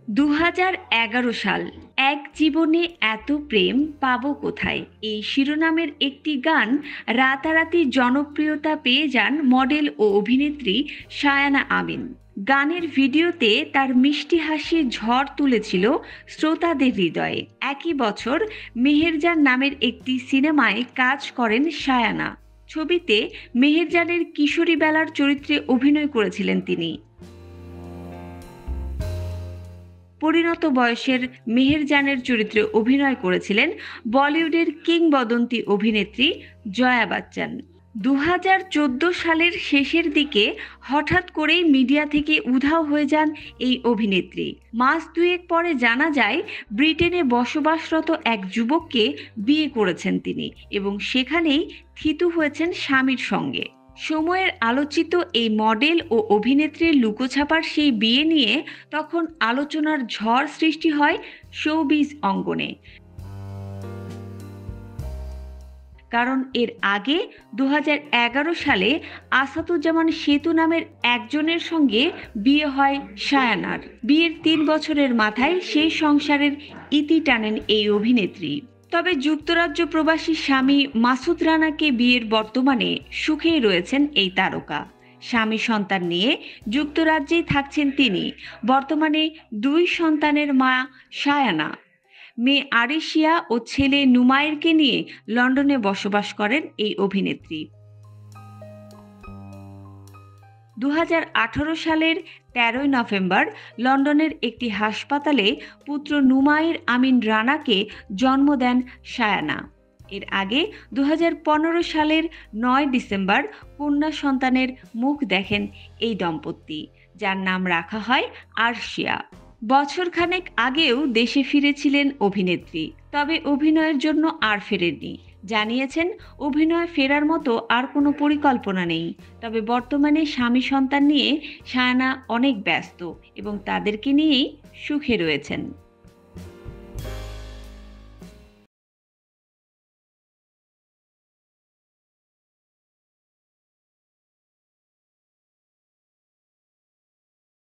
2011 সাল। এক জীবনে এত প্রেম পাবো কোথায়, এই শিরোনামের একটি গান রাতারাতি জনপ্রিয়তা পেয়ে যান মডেল ও অভিনেত্রী শায়ানা আমিন। গানের ভিডিওতে তার মিষ্টি হাসির ঝড় তুলেছিল শ্রোতাদের হৃদয়ে। একই বছর মেহেরজান নামের একটি সিনেমায় কাজ করেন শায়ানা। ছবিতে মেহেরজানের কিশোরী বেলার চরিত্রে অভিনয় করেছিলেন তিনি। পরিণত বয়সের মেহেরজানের চরিত্রে অভিনয় করেছিলেন বলিউডের কিংবদন্তি অভিনেত্রী জয়া বচ্চন। 2014 সালের শেষের দিকে হঠাৎ করেই মিডিয়া থেকে উধাও হয়ে যান এই অভিনেত্রী। মাস দুয়েক পরে জানা যায় ব্রিটেনে বসবাসরত এক যুবককে বিয়ে করেছেন তিনি এবং সেখানেই থিতু হয়েছেন স্বামীর সঙ্গে। সময়ের আলোচিত এই মডেল ও অভিনেত্রীর লুকোছাপার সেই বিয়ে নিয়ে তখন আলোচনার ঝড় সৃষ্টি হয় শোবিজ অঙ্গনে। কারণ এর আগে 2011 সালে আসাদুজ্জামান সেতু নামের একজনের সঙ্গে বিয়ে হয় শায়ানার। বিয়ের 3 বছরের মাথায় সেই সংসারের ইতি টানেন এই অভিনেত্রী। তবে যুক্তরাজ্য প্রবাসী স্বামী মাসুদ রানাকে বিয়ের বর্তমানে সুখেই রয়েছেন এই তারকা। স্বামী সন্তান নিয়ে যুক্তরাজ্যেই থাকছেন তিনি। বর্তমানে 2 সন্তানের মা শায়ানা। মেয়ে আরিশিয়া ও ছেলে নুমাইরকে নিয়ে লন্ডনে বসবাস করেন এই অভিনেত্রী। 2018 সালের 13 নভেম্বর লন্ডনের একটি হাসপাতালে পুত্র নুমাইর আমিন রানাকে জন্ম দেন শায়ানা। এর আগে 2015 সালের 9 ডিসেম্বর কন্যা সন্তানের মুখ দেখেন এই দম্পতি, যার নাম রাখা হয় আরশিয়া। বছরখানেক আগেও দেশে ফিরেছিলেন অভিনেত্রী, তবে অভিনয়ের জন্য আর ফেরেননি। জানিয়েছেন অভিনয়ে ফেরার মতো আর কোনো পরিকল্পনা নেই। তবে বর্তমানে স্বামী সন্তান নিয়ে শায়ানা অনেক ব্যস্ত এবং তাদেরকে নিয়েই সুখে রয়েছেন।